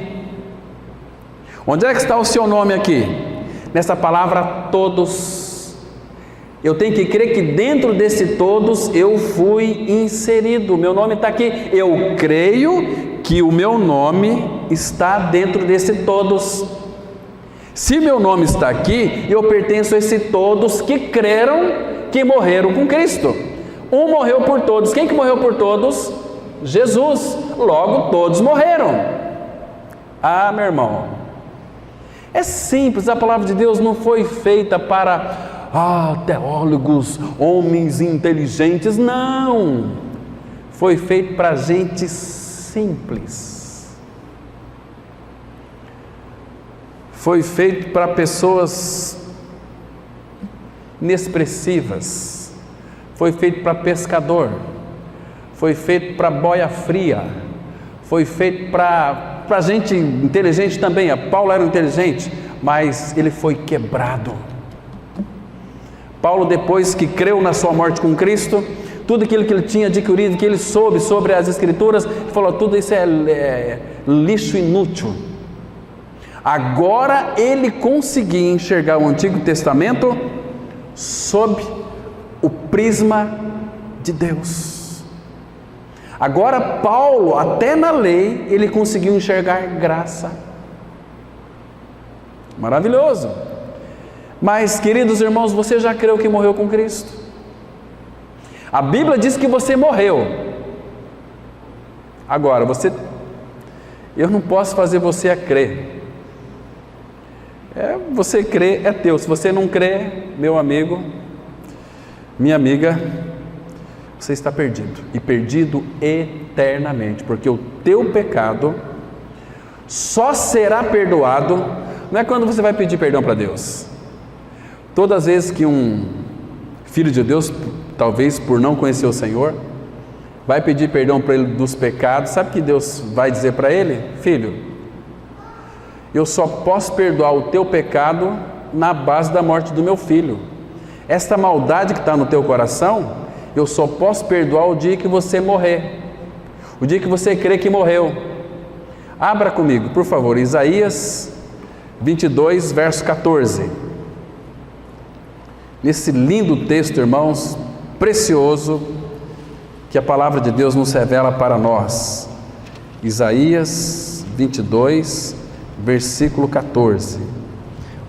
Onde é que está o seu nome aqui? Nessa palavra todos. Eu tenho que crer que dentro desse todos eu fui inserido. Meu nome está aqui. Eu creio que o meu nome está dentro desse todos. Se meu nome está aqui, eu pertenço a esse todos que creram que morreram com Cristo. Um morreu por todos. Quem que morreu por todos? Jesus. Logo, todos morreram. Ah, meu irmão, é simples. A palavra de Deus não foi feita para teólogos, homens inteligentes. Não. Foi feito para gente simples. Foi feito para pessoas inexpressivas. Foi feito para pescador, foi feito para boia fria, foi feito para gente inteligente também. Paulo era inteligente, mas ele foi quebrado. Paulo, depois que creu na sua morte com Cristo, tudo aquilo que ele tinha adquirido, que ele soube sobre as Escrituras, ele falou: tudo isso é lixo inútil. Agora ele conseguia enxergar o Antigo Testamento sob o prisma de Deus. Agora Paulo, até na lei, ele conseguiu enxergar graça. Maravilhoso. Mas, queridos irmãos, você já creu que morreu com Cristo? A Bíblia diz que você morreu. Agora, eu não posso fazer você a crer. Você crê, é teu. Se você não crê, meu amigo, minha amiga, você está perdido, e perdido eternamente, porque o teu pecado só será perdoado, não é quando você vai pedir perdão para Deus. Todas as vezes que um filho de Deus, talvez por não conhecer o Senhor, vai pedir perdão para ele dos pecados, sabe o que Deus vai dizer para ele? Filho, eu só posso perdoar o teu pecado na base da morte do meu filho. Esta maldade que está no teu coração, eu só posso perdoar o dia que você morrer, o dia que você crê que morreu. Abra comigo, por favor, Isaías 22, verso 14. Nesse lindo texto, irmãos, precioso, que a palavra de Deus nos revela para nós. Isaías 22, versículo 14.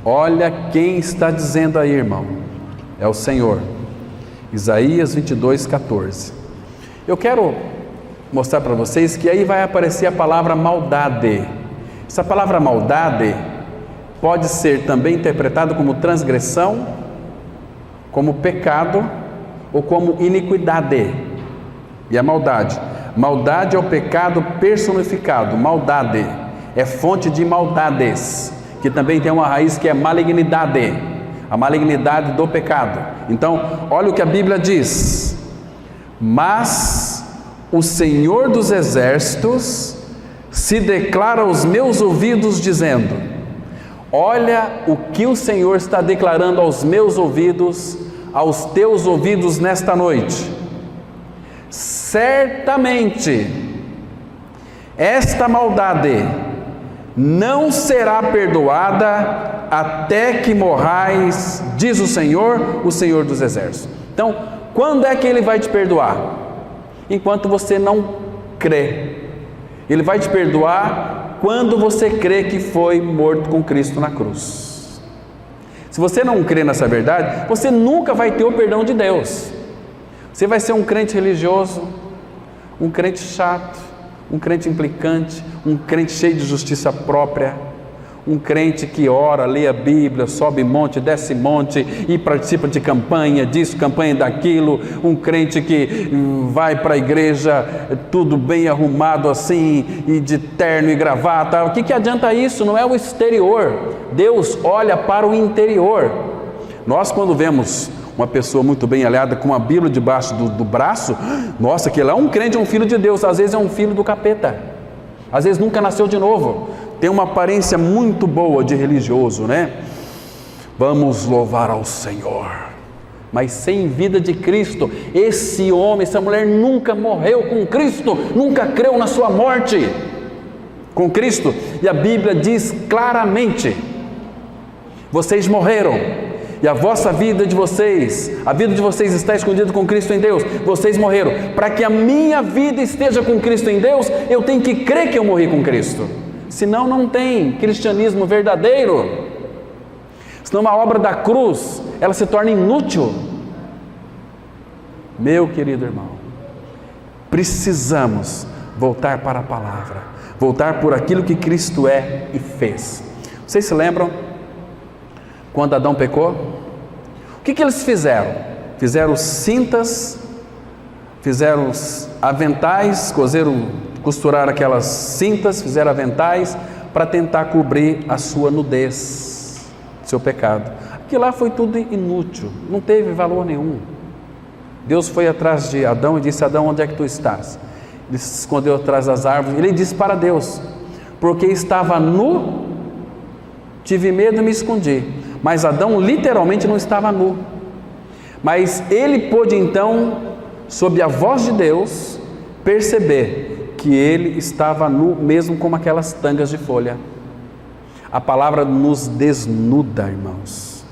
Olha quem está dizendo aí, irmão. É o Senhor. Isaías 22, 14. Eu quero mostrar para vocês que aí vai aparecer a palavra maldade. Essa palavra maldade pode ser também interpretada como transgressão, como pecado ou como iniquidade. E a maldade. Maldade é o pecado personificado. Maldade é fonte de maldades, que também tem uma raiz que é malignidade, a malignidade do pecado. Então, olha o que a Bíblia diz: mas o Senhor dos Exércitos se declara aos meus ouvidos dizendo. Olha o que o Senhor está declarando aos meus ouvidos, aos teus ouvidos nesta noite. Certamente esta maldade não será perdoada até que morrais, diz o Senhor dos Exércitos. Então, quando é que Ele vai te perdoar? Enquanto você não crê. Ele vai te perdoar quando você crê que foi morto com Cristo na cruz. Se você não crê nessa verdade, você nunca vai ter o perdão de Deus. Você vai ser um crente religioso, um crente chato, um crente implicante, um crente cheio de justiça própria, um crente que ora, lê a Bíblia, sobe monte, desce monte e participa de campanha disso, campanha daquilo, um crente que vai para a igreja tudo bem arrumado assim, e de terno e gravata. O que adianta isso? Não é o exterior. Deus olha para o interior. Nós, quando vemos uma pessoa muito bem alinhada com a Bíblia debaixo do braço, nossa, aquele é um crente, é um filho de Deus. Às vezes é um filho do capeta, às vezes nunca nasceu de novo, tem uma aparência muito boa de religioso, né? Vamos louvar ao Senhor, mas sem vida de Cristo. Esse homem, essa mulher nunca morreu com Cristo, nunca creu na sua morte com Cristo. E a Bíblia diz claramente: vocês morreram, e a vossa vida de vocês, a vida de vocês está escondida com Cristo em Deus. Vocês morreram. Para que a minha vida esteja com Cristo em Deus, eu tenho que crer que eu morri com Cristo. Senão não tem cristianismo verdadeiro. Senão a obra da cruz, ela se torna inútil. Meu querido irmão, precisamos voltar para a palavra, voltar por aquilo que Cristo é e fez. Vocês se lembram quando Adão pecou? O que eles fizeram? Fizeram cintas, fizeram aventais, costuraram aquelas cintas, fizeram aventais para tentar cobrir a sua nudez, seu pecado. Aquilo lá foi tudo inútil, não teve valor nenhum. Deus foi atrás de Adão e disse: Adão, onde é que tu estás? Ele se escondeu atrás das árvores. Ele disse para Deus: porque estava nu, tive medo e me escondi. Mas Adão literalmente não estava nu. Mas ele pôde então, sob a voz de Deus, perceber que ele estava nu, mesmo com aquelas tangas de folha. A palavra nos desnuda, irmãos.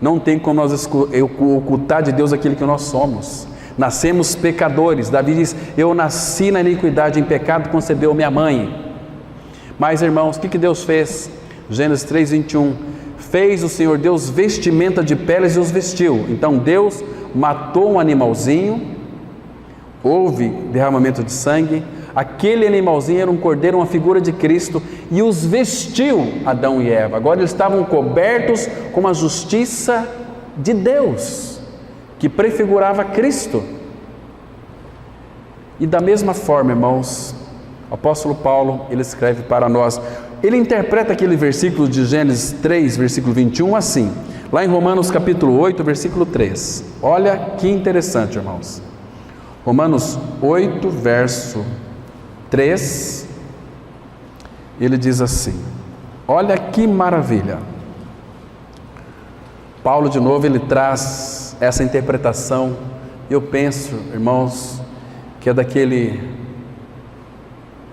Não tem como nós ocultar de Deus aquilo que nós somos. Nascemos pecadores. Davi diz: eu nasci na iniquidade, em pecado concebeu minha mãe. Mas, irmãos, o que Deus fez? Gênesis 3, 21. Fez o Senhor Deus vestimenta de peles e os vestiu. Então Deus matou um animalzinho, houve derramamento de sangue. Aquele animalzinho era um cordeiro, uma figura de Cristo, e os vestiu, Adão e Eva. Agora eles estavam cobertos com a justiça de Deus, que prefigurava Cristo. E da mesma forma, irmãos, o apóstolo Paulo, ele escreve para nós, ele interpreta aquele versículo de Gênesis 3, versículo 21 assim, lá em Romanos capítulo 8, versículo 3. Olha que interessante, irmãos. Romanos 8, verso 3, ele diz assim, olha que maravilha. Paulo de novo, ele traz essa interpretação, eu penso, irmãos, que é daquele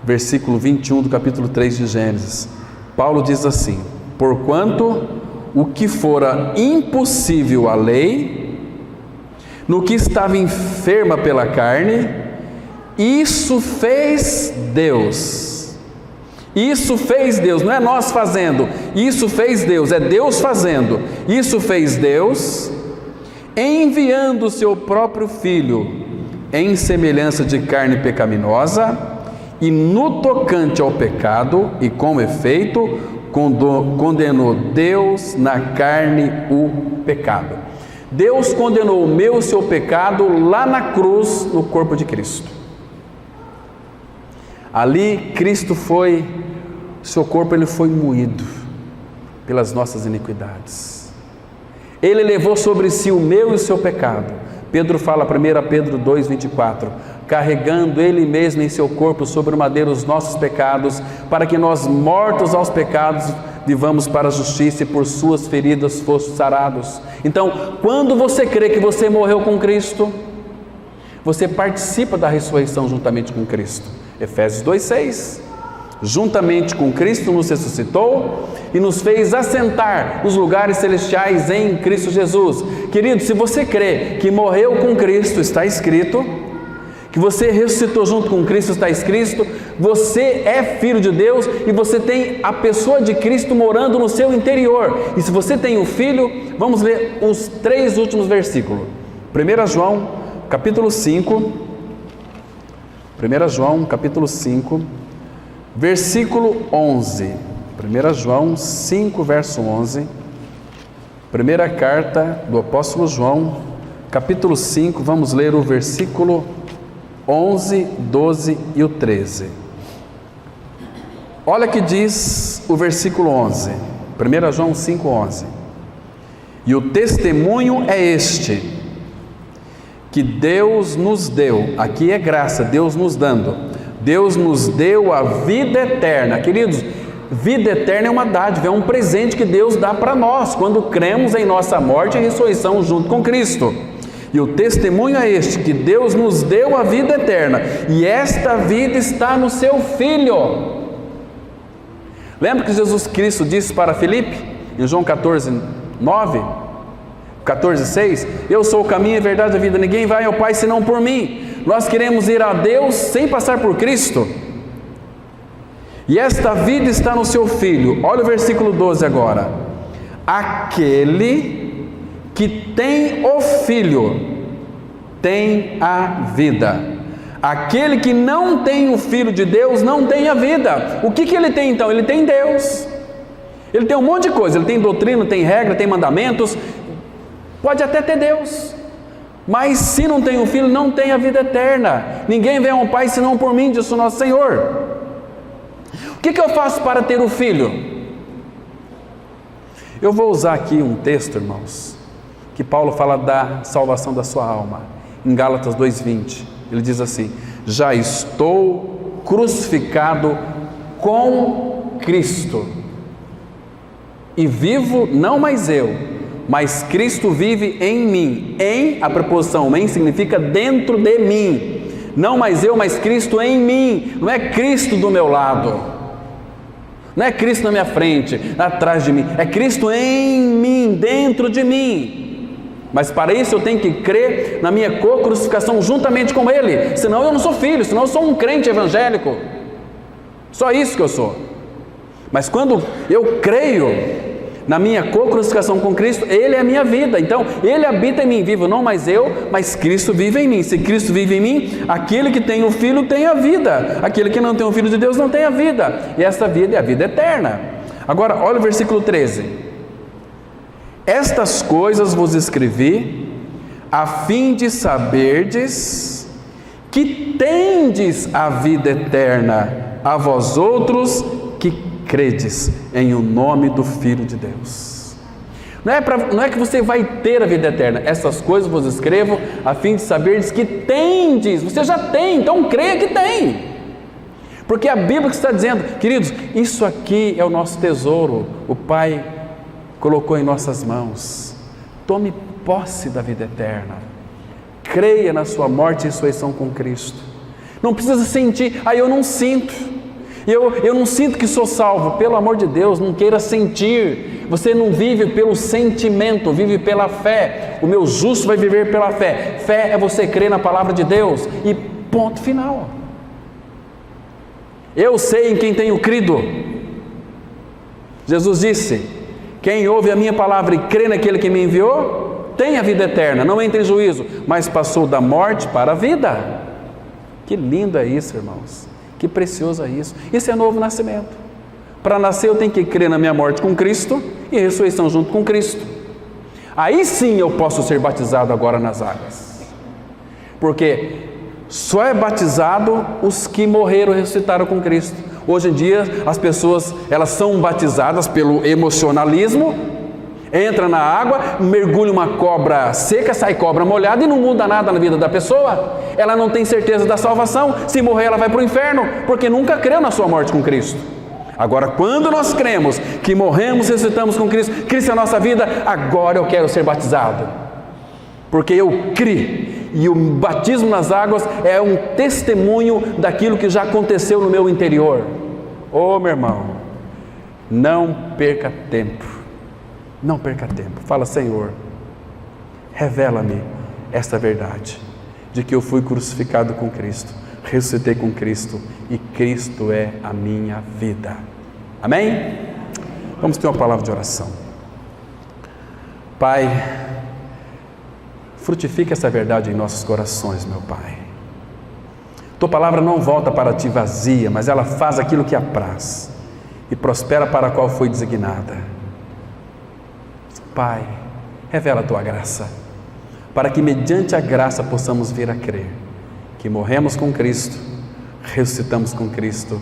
versículo 21 do capítulo 3 de Gênesis. Paulo diz assim: porquanto o que fora impossível à lei, no que estava enferma pela carne, isso fez Deus. Isso fez Deus, não é nós fazendo, isso fez Deus, é Deus fazendo. Isso fez Deus, enviando o seu próprio Filho em semelhança de carne pecaminosa, e no tocante ao pecado, e com efeito, condenou Deus na carne o pecado. Deus condenou o meu e o seu pecado lá na cruz, no corpo de Cristo. Ali Cristo foi, seu corpo ele foi moído pelas nossas iniquidades. Ele levou sobre si o meu e o seu pecado. Pedro fala, 1 Pedro 2,24, carregando Ele mesmo em seu corpo sobre o madeiro os nossos pecados, para que nós, mortos aos pecados, vivamos para a justiça, e por suas feridas fostes sarados. Então, quando você crê que você morreu com Cristo, você participa da ressurreição juntamente com Cristo. Efésios 2,6, juntamente com Cristo nos ressuscitou e nos fez assentar nos lugares celestiais em Cristo Jesus. Querido, se você crê que morreu com Cristo, está escrito, que você ressuscitou junto com Cristo, está escrito, você é filho de Deus e você tem a pessoa de Cristo morando no seu interior. E se você tem o Filho, vamos ler os 3 últimos versículos. 1 João, capítulo 5, 1 João, capítulo 5, versículo 11. 1 João 5, verso 11. Primeira carta do apóstolo João, capítulo 5, vamos ler o versículo 11, 12 e o 13. Olha que diz o versículo 11, 1 João 5, 11. E o testemunho é este, que Deus nos deu, aqui é graça, Deus nos dando, Deus nos deu a vida eterna. Queridos, vida eterna é uma dádiva, é um presente que Deus dá para nós, quando cremos em nossa morte e ressurreição junto com Cristo. E o testemunho é este, que Deus nos deu a vida eterna, e esta vida está no seu Filho. Lembra que Jesus Cristo disse para Filipe, em João 14, 9, 14, 6, eu sou o caminho, a verdade e a vida, ninguém vai ao Pai senão por mim. Nós queremos ir a Deus sem passar por Cristo, e esta vida está no seu Filho. Olha o versículo 12 agora. Aquele que tem o Filho tem a vida. Aquele que não tem o Filho de Deus não tem a vida. O que ele tem então? Ele tem Deus. Ele tem um monte de coisa, ele tem doutrina, tem regra, tem mandamentos, pode até ter Deus, mas se não tem o Filho, não tem a vida eterna. Ninguém vem ao Pai senão por mim, disse o nosso Senhor. O que eu faço para ter o Filho? Eu vou usar aqui um texto, irmãos, que Paulo fala da salvação da sua alma, em Gálatas 2,20, ele diz assim: já estou crucificado com Cristo, e vivo não mais eu, mas Cristo vive em mim. Em, a preposição em significa dentro de mim, não mais eu, mas Cristo em mim. Não é Cristo do meu lado, não é Cristo na minha frente, atrás de mim, é Cristo em mim, dentro de mim. Mas para isso eu tenho que crer na minha co-crucificação juntamente com Ele, senão eu não sou filho, senão eu sou um crente evangélico, só isso que eu sou. Mas quando eu creio na minha co-crucificação com Cristo, Ele é a minha vida, então Ele habita em mim, vivo não mais eu, mas Cristo vive em mim. Se Cristo vive em mim, aquele que tem o Filho tem a vida, aquele que não tem o Filho de Deus não tem a vida, e essa vida é a vida eterna. Agora olha o versículo 13: estas coisas vos escrevi, a fim de saberdes que tendes a vida eterna, a vós outros que credes em o nome do Filho de Deus. Não é que você vai ter a vida eterna. Essas coisas vos escrevo a fim de saberdes que tendes. Você já tem, então creia que tem, porque a Bíblia que está dizendo, queridos, isso aqui é o nosso tesouro, o Pai colocou em nossas mãos. Tome posse da vida eterna, creia na sua morte e ressurreição com Cristo. Não precisa sentir, eu não sinto. E eu não sinto que sou salvo. Pelo amor de Deus, não queira sentir. Você não vive pelo sentimento, vive pela fé. O meu justo vai viver pela fé. Fé é você crer na palavra de Deus. E ponto final. Eu sei em quem tenho crido. Jesus disse: quem ouve a minha palavra e crê naquele que me enviou, tem a vida eterna, não entra em juízo, mas passou da morte para a vida. Que lindo é isso, irmãos. Que precioso é isso. Isso é novo nascimento. Para nascer eu tenho que crer na minha morte com Cristo e ressurreição junto com Cristo. Aí sim eu posso ser batizado agora nas águas. Porque só é batizado os que morreram e ressuscitaram com Cristo. Hoje em dia as pessoas, elas são batizadas pelo emocionalismo, entra na água, mergulha uma cobra seca, sai cobra molhada e não muda nada na vida da pessoa. Ela não tem certeza da salvação. Se morrer ela vai para o inferno, porque nunca creu na sua morte com Cristo. Agora, quando nós cremos que morremos e ressuscitamos com Cristo, Cristo é a nossa vida, agora eu quero ser batizado, porque eu criei. E o batismo nas águas é um testemunho daquilo que já aconteceu no meu interior. Ô meu irmão, não perca tempo. Não perca tempo. Fala: Senhor, revela-me esta verdade, de que eu fui crucificado com Cristo, ressuscitei com Cristo e Cristo é a minha vida. Amém? Vamos ter uma palavra de oração. Pai, frutifica essa verdade em nossos corações, meu Pai. Tua palavra não volta para ti vazia, mas ela faz aquilo que apraz e prospera para a qual foi designada. Pai, revela a tua graça, para que mediante a graça possamos vir a crer que morremos com Cristo, ressuscitamos com Cristo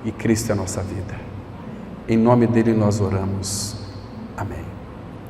e Cristo é a nossa vida. Em nome dele nós oramos. Amém.